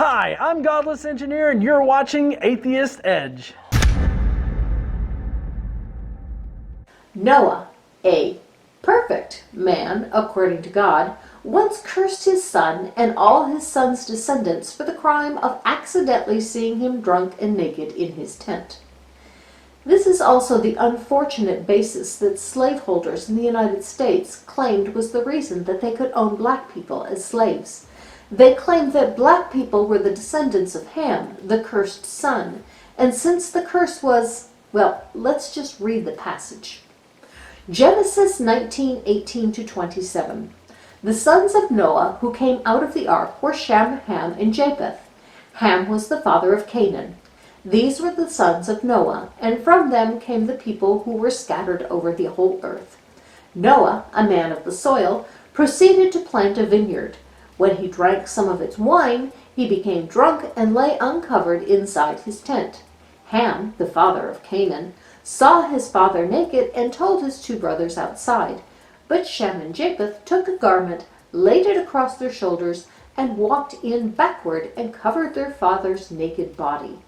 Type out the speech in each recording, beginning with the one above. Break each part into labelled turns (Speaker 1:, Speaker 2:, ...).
Speaker 1: Hi, I'm Godless Engineer and you're watching Atheist Edge.
Speaker 2: Noah, a perfect man according to God, once cursed his son and all his son's descendants for the crime of accidentally seeing him drunk and naked in his tent. This is also the unfortunate basis that slaveholders in the United States claimed was the reason that they could own black people as slaves. They claimed that black people were the descendants of Ham, the cursed son, and since the curse was, well, let's just read the passage. Genesis 19:18-27. The sons of Noah who came out of the ark were Shem, Ham, and Japheth. Ham was the father of Canaan. These were the sons of Noah, and from them came the people who were scattered over the whole earth. Noah, a man of the soil, proceeded to plant a vineyard. When he drank some of its wine, he became drunk and lay uncovered inside his tent. Ham, the father of Canaan, saw his father naked and told his two brothers outside. But Shem and Japheth took a garment, laid it across their shoulders, and walked in backward and covered their father's naked body.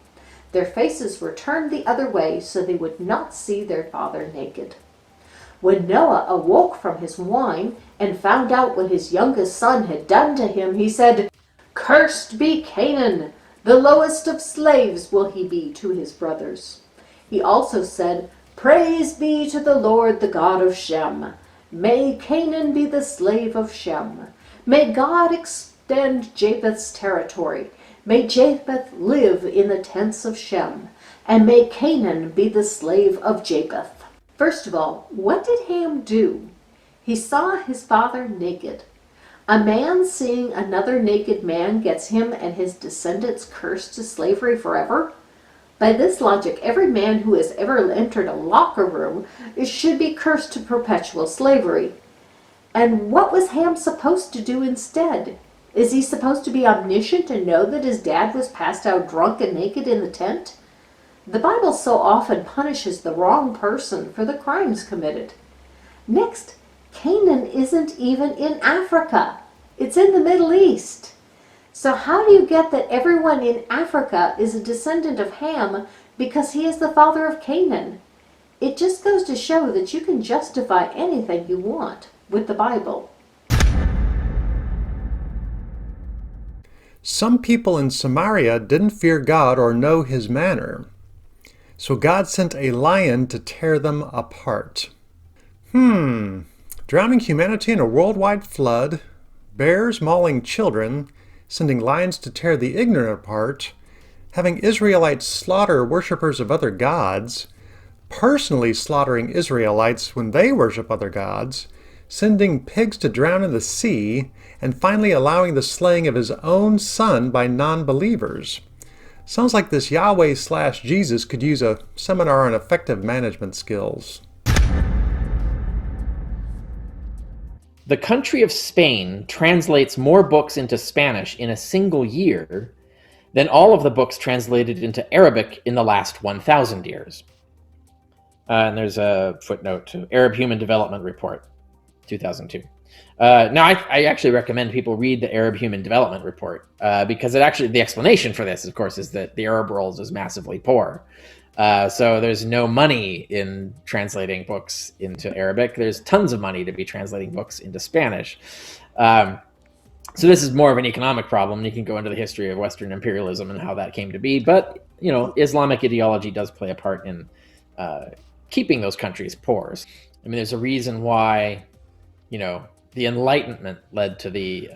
Speaker 2: Their faces were turned the other way so they would not see their father naked. When Noah awoke from his wine and found out what his youngest son had done to him, he said, "Cursed be Canaan! The lowest of slaves will he be to his brothers." He also said, "Praise be to the Lord, the God of Shem. May Canaan be the slave of Shem. May God extend Japheth's territory. May Japheth live in the tents of Shem, and may Canaan be the slave of Japheth." First of all, what did Ham do? He saw his father naked. A man seeing another naked man gets him and his descendants cursed to slavery forever? By this logic, every man who has ever entered a locker room should be cursed to perpetual slavery. And what was Ham supposed to do instead? Is he supposed to be omniscient and know that his dad was passed out drunk and naked in the tent? The Bible so often punishes the wrong person for the crimes committed. Next, Canaan isn't even in Africa. It's in the Middle East. So how do you get that everyone in Africa is a descendant of Ham because he is the father of Canaan? It just goes to show that you can justify anything you want with the Bible.
Speaker 3: Some people in Samaria didn't fear God or know his manner, so God sent a lion to tear them apart. Drowning humanity in a worldwide flood, bears mauling children, sending lions to tear the ignorant apart, having Israelites slaughter worshippers of other gods, personally slaughtering Israelites when they worship other gods, sending pigs to drown in the sea, and finally allowing the slaying of his own son by non-believers. Sounds like this Yahweh/Jesus could use a seminar on effective management skills.
Speaker 4: The country of Spain translates more books into Spanish in a single year than all of the books translated into Arabic in the last 1,000 years. And there's a footnote to Arab Human Development Report, 2002. Now, I actually recommend people read the Arab Human Development Report because the explanation for this, of course, is that the Arab world is massively poor. So there's no money in translating books into Arabic. There's tons of money to be translating books into Spanish. So this is more of an economic problem. You can go into the history of Western imperialism and how that came to be. But, Islamic ideology does play a part in keeping those countries poor. I mean, there's a reason why, the Enlightenment led to the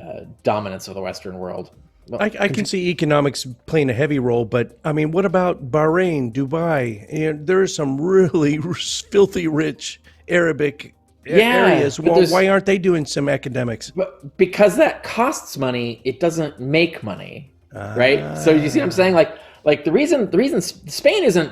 Speaker 4: dominance of the Western world. Well,
Speaker 5: I can see economics playing a heavy role, but I mean, what about Bahrain, Dubai? There are some really filthy rich Arabic areas. Why aren't they doing some academics?
Speaker 4: But because that costs money, it doesn't make money, right? So you see what I'm saying? Like the reason Spain isn't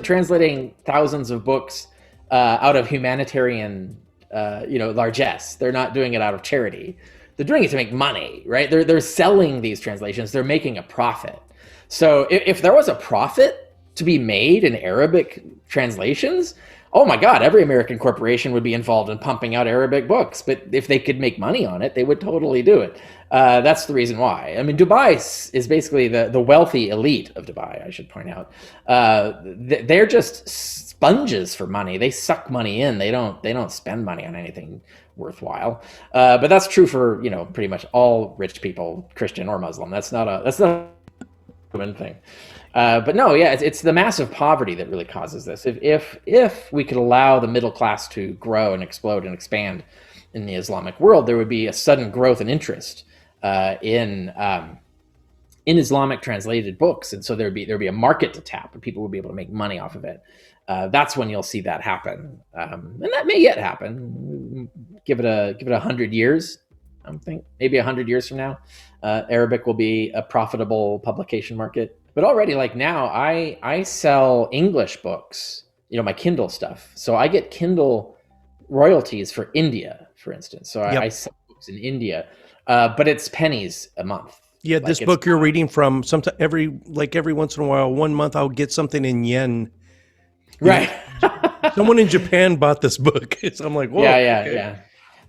Speaker 4: translating thousands of books out of humanitarian, largesse. They're not doing it out of charity. They're doing it to make money, right? They're selling these translations. They're making a profit. So if there was a profit to be made in Arabic translations, oh my God, every American corporation would be involved in pumping out Arabic books. But if they could make money on it, they would totally do it. That's the reason why. I mean, Dubai is basically the wealthy elite of Dubai, I should point out. They're just sponges for money. They suck money in. They don't spend money on anything worthwhile. But that's true for, pretty much all rich people, Christian or Muslim. That's not a common thing. But no, yeah, it's the massive poverty that really causes this. If we could allow the middle class to grow and explode and expand in the Islamic world, there would be a sudden growth and interest in Islamic translated books, and so there'd be a market to tap, and people would be able to make money off of it. That's when you'll see that happen, and that may yet happen. Give it 100 years. I think maybe 100 years from now, Arabic will be a profitable publication market. But already, like now, I sell English books, my Kindle stuff. So I get Kindle royalties for India, for instance. So I sell books in India, but it's pennies a month.
Speaker 5: Yeah, this book you're reading from, every once in a while, 1 month I'll get something in yen.
Speaker 4: Right.
Speaker 5: Someone in Japan bought this book. So I'm like, whoa.
Speaker 4: Yeah.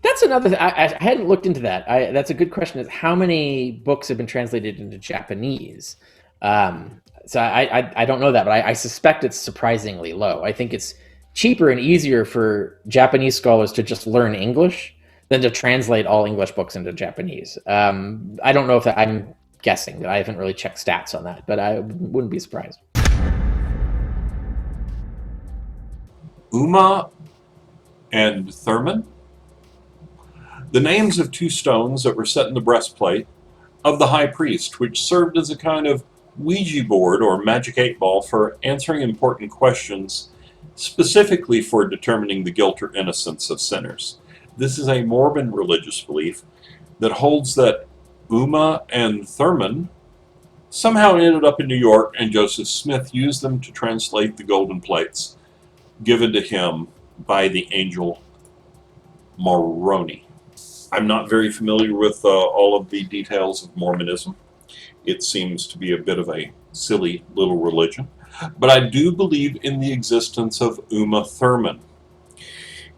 Speaker 4: That's another thing. I hadn't looked into that. That's a good question. Is how many books have been translated into Japanese? So I don't know that, but I suspect it's surprisingly low. I think it's cheaper and easier for Japanese scholars to just learn English than to translate all English books into Japanese. I don't know if I'm guessing. I haven't really checked stats on that, but I wouldn't be surprised.
Speaker 6: Uma and Thurman, the names of two stones that were set in the breastplate of the high priest, which served as a kind of Ouija board or magic 8-ball for answering important questions, specifically for determining the guilt or innocence of sinners. This is a Mormon religious belief that holds that Uma and Thurman somehow ended up in New York, and Joseph Smith used them to translate the golden plates given to him by the angel Moroni. I'm not very familiar with all of the details of Mormonism. It seems to be a bit of a silly little religion. But I do believe in the existence of Uma Thurman.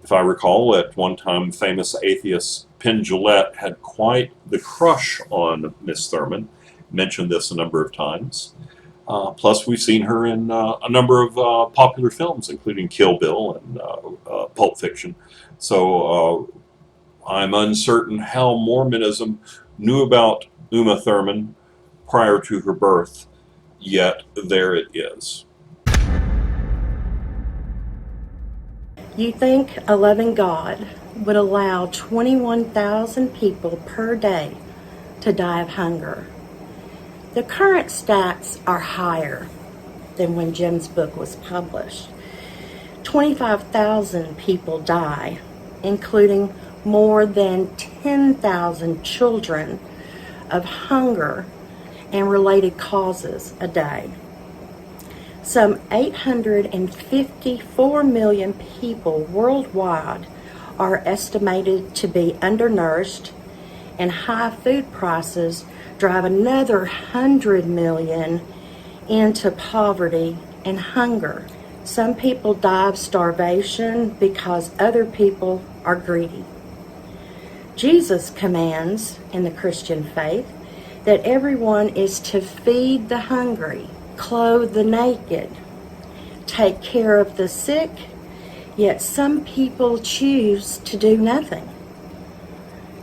Speaker 6: If I recall, at one time, famous atheist Penn Jillette had quite the crush on Miss Thurman. Mentioned this a number of times. Plus, we've seen her in a number of popular films, including Kill Bill and Pulp Fiction. So I'm uncertain how Mormonism knew about Uma Thurman prior to her birth, yet there it is.
Speaker 7: You think a loving God would allow 21,000 people per day to die of hunger? The current stats are higher than when Jim's book was published. 25,000 people die, including more than 10,000 children, of hunger and related causes a day. Some 854 million people worldwide are estimated to be undernourished, and high food prices drive another 100 million into poverty and hunger. Some people die of starvation because other people are greedy. Jesus commands in the Christian faith that everyone is to feed the hungry, clothe the naked, take care of the sick, yet some people choose to do nothing.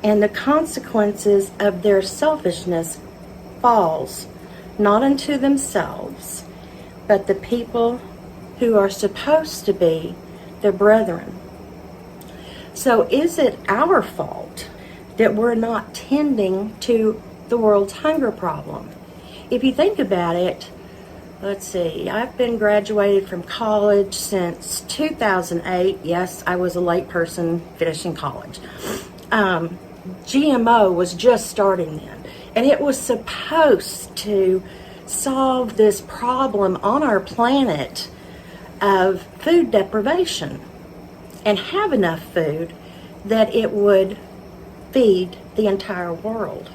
Speaker 7: And the consequences of their selfishness falls not unto themselves, but the people who are supposed to be their brethren. So is it our fault that we're not tending to the world's hunger problem? If you think about it, let's see, I've been graduated from college since 2008. Yes, I was a late person finishing college. GMO was just starting then, and it was supposed to solve this problem on our planet of food deprivation and have enough food that it would feed the entire world.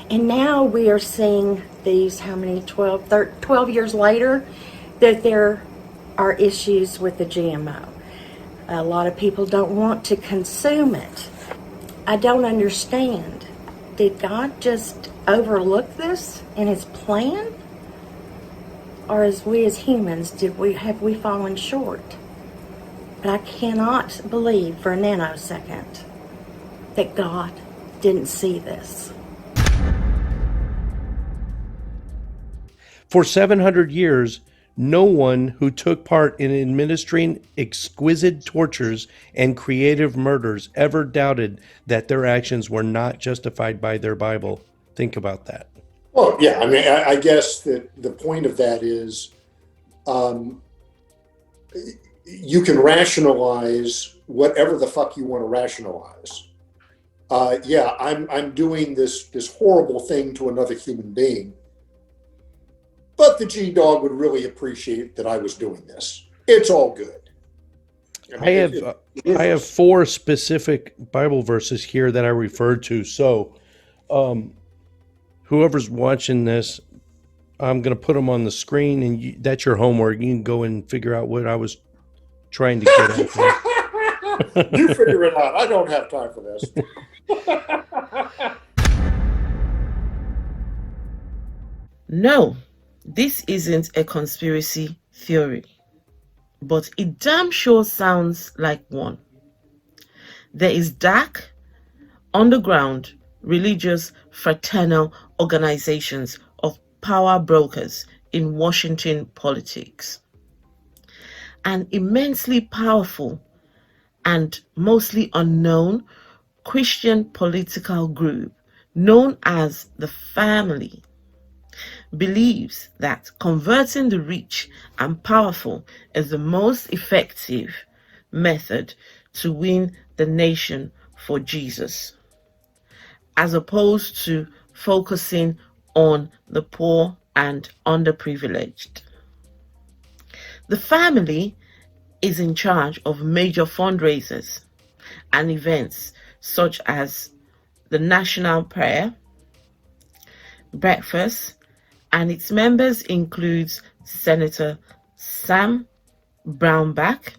Speaker 7: And now we are seeing these, 12 years later, that there are issues with the GMO. A lot of people don't want to consume it. I don't understand. Did God just overlook this in his plan? Or as we as humans, have we fallen short? But I cannot believe for a nanosecond that God didn't see this.
Speaker 5: For 700 years, no one who took part in administering exquisite tortures and creative murders ever doubted that their actions were not justified by their Bible. Think about that.
Speaker 8: Well, yeah, I mean, I guess that the point of that is you can rationalize whatever the fuck you want to rationalize. Yeah, I'm doing this horrible thing to another human being, but the G-Dog would really appreciate that I was doing this. It's all good.
Speaker 5: I mean, I have 4 specific Bible verses here that I referred to. So, whoever's watching this, I'm going to put them on the screen, and that's your homework. You can go and figure out what I was trying to get at.
Speaker 8: You figure it out. I don't have time for this.
Speaker 9: No, this isn't a conspiracy theory, but it damn sure sounds like one. There is dark, underground, religious, fraternal organizations of power brokers in Washington politics. An immensely powerful and mostly unknown Christian political group known as the Family believes that converting the rich and powerful is the most effective method to win the nation for Jesus, as opposed to focusing on the poor and underprivileged. The Family is in charge of major fundraisers and events such as the National Prayer Breakfast, and its members includes Senator Sam Brownback,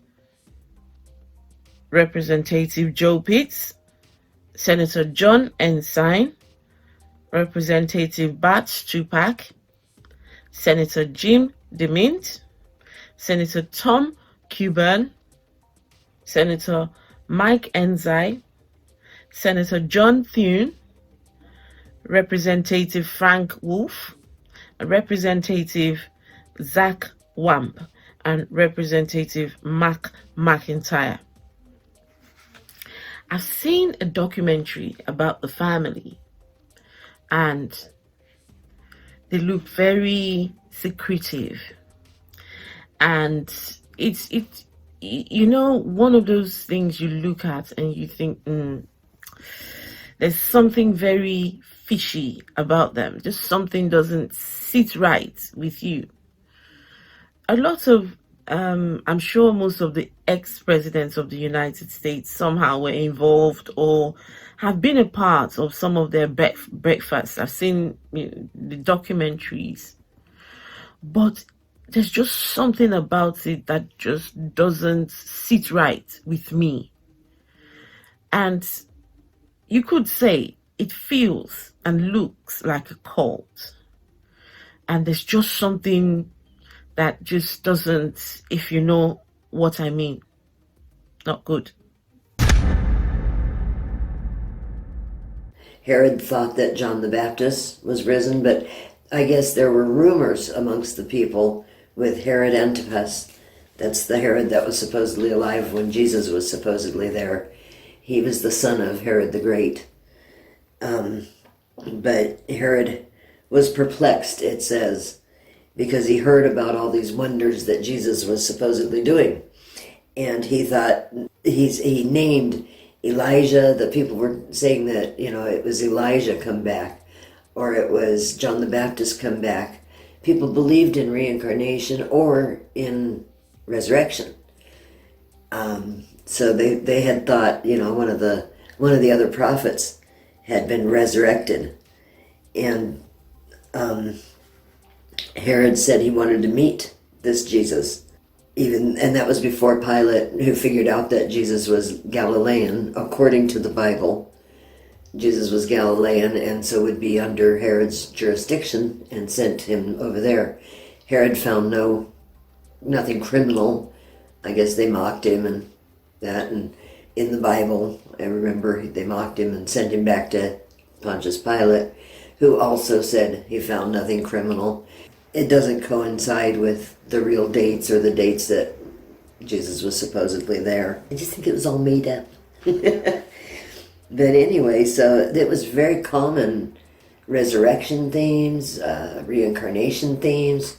Speaker 9: Representative Joe Pitts, Senator John Ensign, Representative Bart Stupak, Senator Jim DeMint, Senator Tom Coburn, Senator Mike Ensign, Senator John Thune, Representative Frank Wolf, Representative Zach Wamp, and Representative Mark McIntyre. I've seen a documentary about the Family, and they look very secretive, and it's you know, one of those things you look at and you think there's something very fishy about them, just something doesn't sit right with you. A lot of I'm sure most of the ex-presidents of the United States somehow were involved or have been a part of some of their breakfasts. I've seen the documentaries, but there's just something about it that just doesn't sit right with me. And you could say it feels and looks like a cult. And there's just something that just doesn't, if you know what I mean, not good.
Speaker 10: Herod thought that John the Baptist was risen, but I guess there were rumors amongst the people with Herod Antipas. That's the Herod that was supposedly alive when Jesus was supposedly there. He was the son of Herod the Great. But Herod was perplexed, it says, because he heard about all these wonders that Jesus was supposedly doing. And he thought, he named Elijah. The people were saying that, it was Elijah come back, or it was John the Baptist come back. People believed in reincarnation or in resurrection. So they had thought, one of the other prophets had been resurrected. And Herod said he wanted to meet this Jesus. And that was before Pilate, who figured out that Jesus was Galilean, according to the Bible. Jesus was Galilean, and so would be under Herod's jurisdiction, and sent him over there. Herod found nothing criminal. I guess they mocked him and that, and in the Bible, I remember they mocked him and sent him back to Pontius Pilate, who also said he found nothing criminal. It doesn't coincide with the real dates or the dates that Jesus was supposedly there. I just think it was all made up. But anyway, so it was very common resurrection themes, reincarnation themes.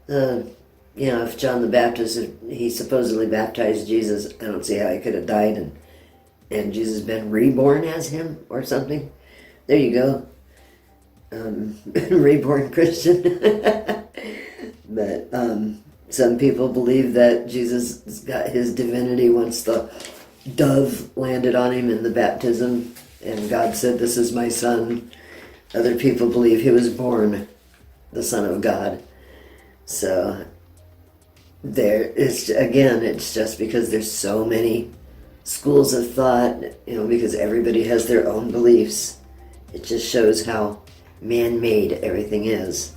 Speaker 10: If John the Baptist, he supposedly baptized Jesus, I don't see how he could have died and Jesus been reborn as him or something. There you go. Reborn Christian. But some people believe that Jesus got his divinity once the dove landed on him in the baptism and God said, "This is my son." Other people believe he was born the Son of God. So it's just because there's so many schools of thought, because everybody has their own beliefs. It just shows how man-made everything is.